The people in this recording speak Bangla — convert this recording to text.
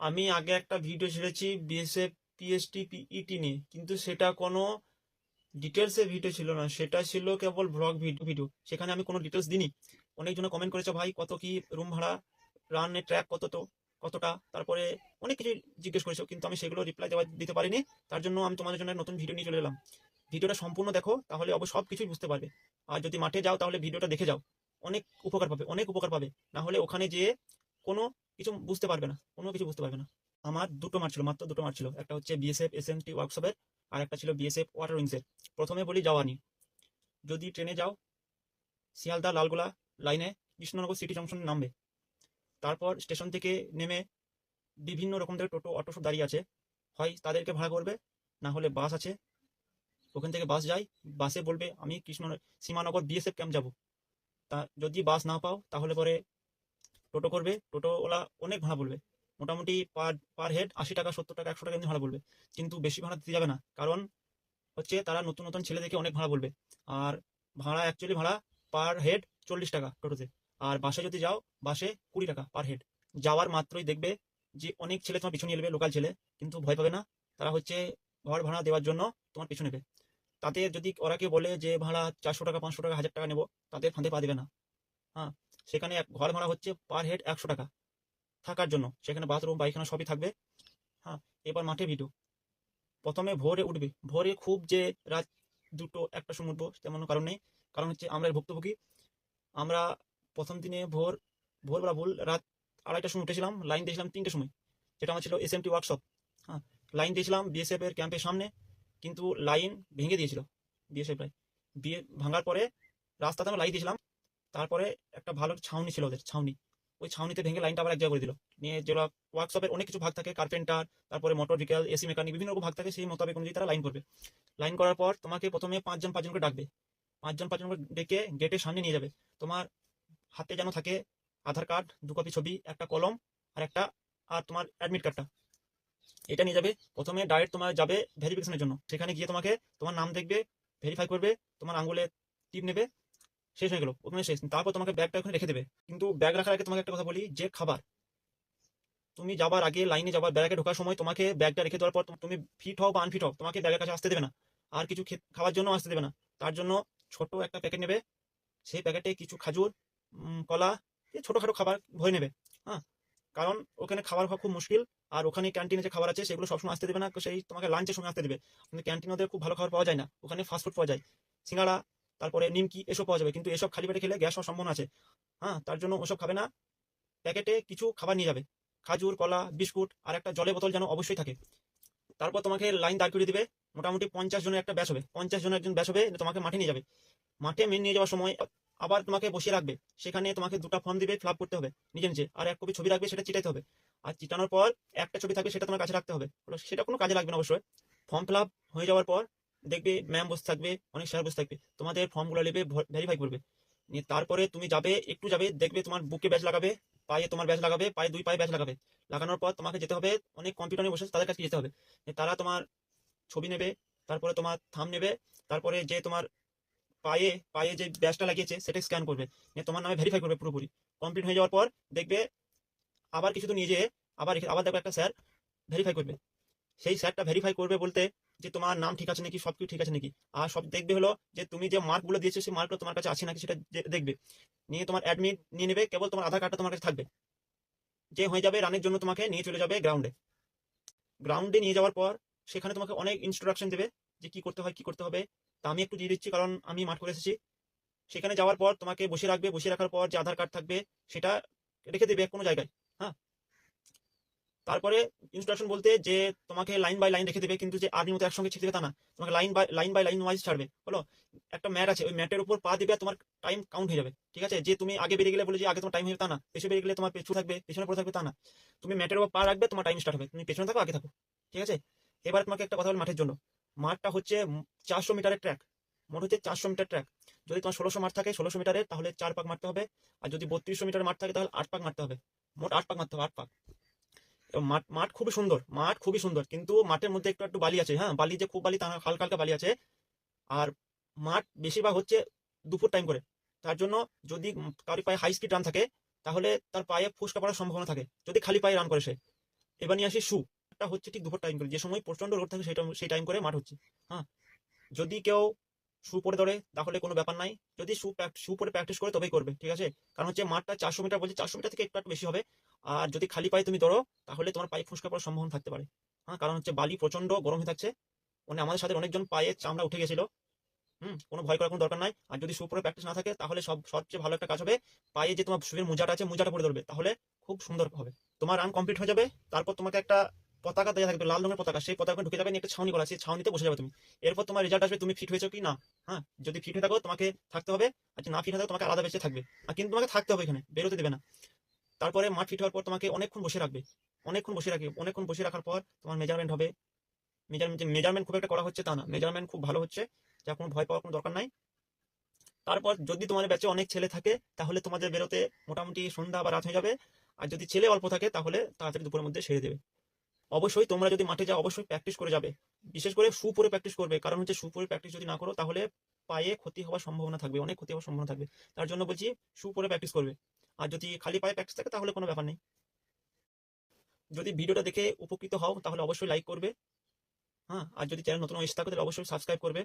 আমি আগে একটা ভিডিও ছেড়েছি বিএসএফ পিএসটি পিইটি নিয়ে, কিন্তু সেটা কোনো ডিটেলসে ভিডিও ছিল না, সেটা ছিল কেবল ব্লগ ভিডিও। সেখানে আমি কোনো ডিটেলস দিইনি। অনেকজনে কমেন্ট করেছে, ভাই কত কি রুম ভাড়া, রানের ট্র্যাক কতটা, তারপরে অনেক কিছু জিজ্ঞেস করেছো, কিন্তু আমি সেগুলো রিপ্লাই দিতে পারিনি। তার জন্য আমি তোমাদের জন্য নতুন ভিডিও নিয়ে চলে এলাম। ভিডিওটা সম্পূর্ণ দেখো, তাহলে অবশ্য সব কিছুই বুঝতে পারবে। আর যদি মাঠে যাও তাহলে ভিডিওটা দেখে যাও, অনেক উপকার পাবে, অনেক উপকার পাবে। না হলে ওখানে যেয়ে কোনো কিছু বুঝতে পারবে না, কোনো কিছু বুঝতে পারবে না। আমার দুটো মাঠ ছিল, মাত্র দুটো মাঠ ছিল। একটা হচ্ছে বিএসএফ এসএমটি ওয়ার্কশপের, আর একটা ছিল বিএসএফ ওয়াটার উইংসের। প্রথমে বলি যাওয়া নিয়ে। যদি ট্রেনে যাও, শিয়ালদা লালগোলা লাইনে কৃষ্ণনগর সিটি জংশন নামবে। তারপর স্টেশন থেকে নেমে বিভিন্ন রকমের টোটো অটো সব দাঁড়িয়ে আছে, হয় তাদেরকে ভাড়া করবে, না হলে বাস আছে, ওখান থেকে বাস যায়। বাসে বলবে আমি সীমানগর বিএসএফ ক্যাম্প যাব। তা যদি বাস না পাও তাহলে পরে টোটো করবে। টোটোওয়ালা অনেক ভাড়া বলবে, মোটামুটি পার পার হেড 80 টাকা, 70 টাকা, 100 টাকা এমনি ভাড়া বলবে। কিন্তু বেশি ভাড়া দিতে যাবে না, কারণ হচ্ছে তারা নতুন নতুন ছেলে দেখে অনেক ভাড়া বলবে। আর ভাড়া অ্যাকচুয়ালি ভাড়া পার হেড 40 টাকা টোটোতে। আর বাসে যদি যাও, বাসে 20 টাকা পার হেড। যাওয়ার মাত্রই দেখবে যে অনেক ছেলে তোমার পিছু নিয়ে নেবে, লোকাল ছেলে, কিন্তু ভয় পাবে না। তারা হচ্ছে ঘর ভাড়া দেওয়ার জন্য তোমার পিছু নেবে। তাদের যদি ওরা কেউ বলে যে ভাড়া 400 টাকা, 500 টাকা, 1000 টাকা নেবো, তাদের ফাঁদে পা দেবে না। হ্যাঁ, সেখানে ঘর ভাড়া হচ্ছে পার হেড 100 টাকা থাকার জন্য, সেখানে বাথরুম পায়খানা সবই থাকবে। হ্যাঁ, এবার মাঠে ভিডিও। প্রথমে ভোরে উঠবে, ভোরে খুব যে রাত 2টো 1টার সময় উঠবো তেমন কারণ নেই। কারণ হচ্ছে আমরা এর ভুক্তভোগী। আমরা প্রথম দিনে ভোরবেলা ভুল, রাত 2:30টার সময় উঠেছিলাম, লাইন দিয়েছিলাম 3টের সময়, যেটা আমার ছিল এসএমটি ওয়ার্কশপ। হ্যাঁ, লাইন দিয়েছিলাম বিএসএফ এর ক্যাম্পের সামনে, কিন্তু লাইন ভেঙে দিয়েছিল বিএসএফ রাই। ভাঙার পরে রাস্তাতে আমরা লাইন দিয়েছিলাম। তারপরে একটা ভালো ছাউনি ছিল ওদের, ছাউনি, ওই ছাউনিতে ভেঙে লাইনটা আবার এক জায়গায় করে দিল। নিয়ে যেগুলো ওয়ার্কশপের অনেক কিছু ভাগ থাকে, কার্পেন্টার, তারপরে মোটর ভেহিকেল, এসি মেকানিক, বিভিন্ন রকম ভাগ থাকে, সেই মোতাবেক অনুযায়ী তারা লাইন করবে। লাইন করার পর তোমাকে প্রথমে পাঁচজন পাঁচজন করে ডাকবে। পাঁচজন পাঁচজন করে ডেকে গেটের সামনে নিয়ে যাবে। তোমার হাতে যেন থাকে আধার কার্ড, 2 কপি ছবি, একটা কলম, আর একটা, আর তোমার অ্যাডমিট কার্ডটা, এটা নিয়ে যাবে। প্রথমে ডাইরেক্ট তোমার যাবে ভেরিফিকেশনের জন্য। সেখানে গিয়ে তোমাকে তোমার নাম দেখবে, ভেরিফাই করবে, তোমার আঙুলে টিপ নেবে। শেষ হয়ে গেল, ওখানে শেষ। তারপর তোমাকে ব্যাগটা ওখানে রেখে দেবে। কিন্তু ব্যাগ রাখার আগে তোমাকে একটা কথা বলি, যে খাবার, তুমি যাবার আগে লাইনে যাবার ব্যাগে ঢোকার সময় তোমাকে ব্যাগটা রেখে দেওয়ার পর তুমি ফিট হও বা আনফিট হও, তোমাকে ব্যাগের কাছে আসতে দেবে না। আর কিছু খাওয়ার জন্য আসতে দেবে না। তার জন্য ছোট একটা প্যাকেট নেবে। সেই প্যাকেটে কিছু খাজুর, কলা, এই ছোটখাটো খাবার ভরে নেবে। হ্যাঁ, কারণ ওখানে খাবার খাওয়া খুব মুশকিল। আর ওখানে ক্যান্টিনে যে খাবার আছে সেগুলো সবসময় আসতে দেবে না, সেই তোমাকে লাঞ্চের সময় আসতে দেবে। কিন্তু ক্যান্টিনে ওদের খুব ভালো খাবার পাওয়া যায় না, ওখানে ফাস্টফুড পাওয়া যায়, সিঙ্গাড়া, তারপরে নিমকি, এসব পাওয়া যাবে। কিন্তু এসব খালি পেটে খেলে গ্যাস হওয়ার সম্ভাবনা আছে। হ্যাঁ, তার জন্য ওসব খাবে না। প্যাকেটে কিছু খাবার নিয়ে যাবে, খাজুর, কলা, বিস্কুট, আর একটা জলের বোতল যেন অবশ্যই থাকে। তারপর তোমাকে লাইন দাঁড় করিয়ে দিবে। মোটামুটি 50 জনের একটা ব্যাচ হবে, 50 জনের একজন ব্যাচ হবে, তোমাকে মাঠে নিয়ে যাবে। মাঠে নিয়ে যাওয়ার সময় আবার তোমাকে বসিয়ে রাখবে। সেখানে তোমাকে 2টা ফর্ম দিবে, ফিল আপ করতে হবে নিজে নিজে। আর 1 কপি ছবি রাখবে, সেটা চিটাইতে হবে। আর চিটানোর পর একটা ছবি থাকবে, সেটা তোমার কাছে রাখতে হবে। সেটা কোনো কাজে লাগবে না অবশ্যই। ফর্ম ফিল আপ হয়ে যাওয়ার পর দেখবে ম্যাম বসে থাকবে, অনেক স্যার বসে থাকবে, তোমাদের ফর্মগুলো নেবে, ভেরিফাই করবে। নিয়ে তারপরে তুমি যাবে, একটু যাবে, দেখবে তোমার বুকে ব্যাচ লাগাবে, পায়ে তোমার ব্যাচ লাগাবে, পায়ে 2 পায়ে ব্যাচ লাগাবে। লাগানোর পর তোমাকে যেতে হবে অনেক কম্পিউটার নিয়ে বসে তাদের কাছে যেতে হবে। তারা তোমার ছবি নেবে, তারপরে তোমার থাম নেবে, তারপরে যে তোমার পায়ে পায়ে যে ব্যাচটা লাগিয়েছে সেটা স্ক্যান করবে, নিয়ে তোমার নামে ভেরিফাই করবে পুরোপুরি। কমপ্লিট হয়ে যাওয়ার পর দেখবে আবার কিছু তো নিয়ে যেয়ে আবার আবার দেখবে একটা স্যার ভেরিফাই করবে। সেই স্যারটা ভেরিফাই করবে বলতে যে তোমার নাম ঠিক আছে নাকি, সব কিছু ঠিক আছে নাকি। আর সব দেখবে হলো যে তুমি যে মার্কগুলো দিয়েছো সেই মার্কগুলো তোমার কাছে আছে নাকি, সেটা দেখবে। নিয়ে তোমার অ্যাডমিট নিয়ে নেবে, কেবল তোমার আধার কার্ডটা তোমার কাছে থাকবে। যে হয়ে যাবে, রানের জন্য তোমাকে নিয়ে চলে যাবে গ্রাউন্ডে। গ্রাউন্ডে নিয়ে যাওয়ার পর সেখানে তোমাকে অনেক ইনস্ট্রাকশন দেবে যে কি করতে হয় কি করতে হবে। তা আমি একটু দিয়ে দিচ্ছি, কারণ আমি মাঠ করে এসেছি। সেখানে যাওয়ার পর তোমাকে বসিয়ে রাখবে, বসিয়ে রাখার পর যে আধার কার্ড থাকবে সেটা রেখে দেবে কোনো জায়গায়। হ্যাঁ, তারপরে ইনস্ট্রাকশন বলতে যে তোমাকে লাইন বাই লাইন রেখে দেবে, কিন্তু যে আর্মির মতো একসঙ্গে ছেড়ে দেবে তা না। তোমাকে লাইন বাই লাইন ওয়াইজ ছাড়বে। হলো, একটা ম্যাট আছে, ওই ম্যাটের উপর পা দিবে, আর তোমার টাইম কাউন্ট হয়ে যাবে। ঠিক আছে, যে তুমি আগে বেরিয়ে গেলে বলে যে আগে তোমার টাইম হয়ে যাবে তা না, পেছনে বেরিয়ে গেলে তোমার পেছনে পড়ে থাকবে তা না। তুমি ম্যাটের উপর পা রাখবে, তোমার টাইম স্টার্ট হবে, তুমি পেছনে থাকো আগে থাকো। ঠিক আছে, এবার তোমাকে একটা কথা বল মাঠের জন্য। মাঠটা হচ্ছে 400 মিটারের ট্র্যাক। মোট হচ্ছে 400 মিটার ট্র্যাক। যদি তোমার 1600 মাঠ থাকে, 1600 মিটারের, তাহলে 4 পাক মারতে হবে। আর যদি 3200 মিটার মাঠ থাকে তাহলে 8 পাক মারতে হবে। মোট 8 পাক মারতে হবে, 8 পাক। মাঠ মাঠ খুবই সুন্দর, মাঠ খুবই সুন্দর, কিন্তু মাঠের মধ্যে একটু একটু বালি আছে। হ্যাঁ, বালি যে খুব বালি তা না, হালকা হালকা বালি আছে। আর মাঠ বেশিরভাগ হচ্ছে দুপুর টাইম করে। তার জন্য যদি কারোর পায়ে হাই স্পিড রান থাকে, তাহলে তার পায়ে ফুসকা পড়ার সম্ভাবনা থাকে যদি খালি পায়ে রান করে সে। এবার নিয়ে আসি শু। একটা হচ্ছে ঠিক দুপুর টাইম করে, যে সময় প্রচন্ড রোদ থাকে সেই টাইম করে মাঠ হচ্ছে। হ্যাঁ, যদি কেউ শু পরে ধরে তাহলে কোনো ব্যাপার নাই, যদি শু পরে প্র্যাকটিস করে তবেই করবে, ঠিক আছে? কারণ হচ্ছে মাঠটা 400 মিটার, বলছে 400 মিটার থেকে একটু বেশি হবে। আর যদি খালি পায়ে তুমি দৌড়ো তাহলে তোমার পায়ে ফোসকা পড়ার সম্ভাবনা থাকতে পারে। হ্যাঁ, কারণ হচ্ছে বালি প্রচন্ড গরম হয়ে থাকছে, মানে আমাদের সাথে অনেকজন পায়ে চামড়া উঠে গেছিল। কোনো ভয় করার কোনো দরকার নাই। আর যদি শু পরে প্র্যাকটিস না থাকে তাহলে সবচেয়ে ভালো একটা কাজ হবে, পায়ে যে তোমার শুয়ের মোজাটা আছে মোজাটা পরে ধরবে, তাহলে খুব সুন্দর হবে। তোমার রান কমপ্লিট হয়ে যাবে, তারপর তোমাকে একটা পতাকা দেওয়া থাকবে, লাল রঙের পতাকা, সেই পতাকা ঢুকে যাবে, নিয়ে একটা ছাউনি করা, সেই ছাউনিতে বসে যাবে তুমি। এরপর তোমার রেজাল্ট আসবে তুমি ফিট হয়েছো কি না। হ্যাঁ, যদি ফিট হয়ে থাকো তোমাকে থাকতে হবে, আর যদি না ফিট হয়ে থাকো তোমাকে আলাদা বেঁচে থাকবে। আর কিন্তু তোমাকে থাকতে হবে, এখানে বেরোতে দেবে না। তারপরে মাঠ ফিট হওয়ার পর তোমাকে অনেকক্ষণ বসে রাখবে, অনেকক্ষণ বসে রাখার পর তোমার মেজারমেন্ট হবে। মেজারমেন্ট খুব একটা করা হচ্ছে তা না, মেজারমেন্ট খুব ভালো হচ্ছে, যা কোনো ভয় পাওয়ার কোনো দরকার নাই। তারপর যদি তোমার ব্যাচে অনেক ছেলে থাকে তাহলে তোমাদের বেরোতে মোটামুটি সন্ধ্যা বা রাত হয়ে যাবে। আর যদি ছেলে অল্প থাকে তাহলে তাড়াতাড়ি দুপুরের মধ্যে সেরে দেবে। অবশ্যই তোমরা যদি মাঠে যাও অবশ্যই প্র্যাকটিস করে যাবে, বিশেষ করে শু পরে প্র্যাকটিস করবে, কারণ হচ্ছে শু পরে প্র্যাকটিস যদি না করো তাহলে পায়ে ক্ষতি হওয়ার সম্ভাবনা থাকবে, অনেক ক্ষতি হওয়ার সম্ভাবনা থাকবে। তার জন্য বলছি শু পরে প্র্যাকটিস করবে। আর যদি খালি পায়ে প্র্যাকটিস থাকে তাহলে কোনো ব্যাপার নেই। যদি ভিডিওটা দেখে উপকৃত হও তাহলে অবশ্যই লাইক করবে। হ্যাঁ, আর যদি চ্যানেল নতুন এসে থাকো তাহলে অবশ্যই সাবস্ক্রাইব করবে।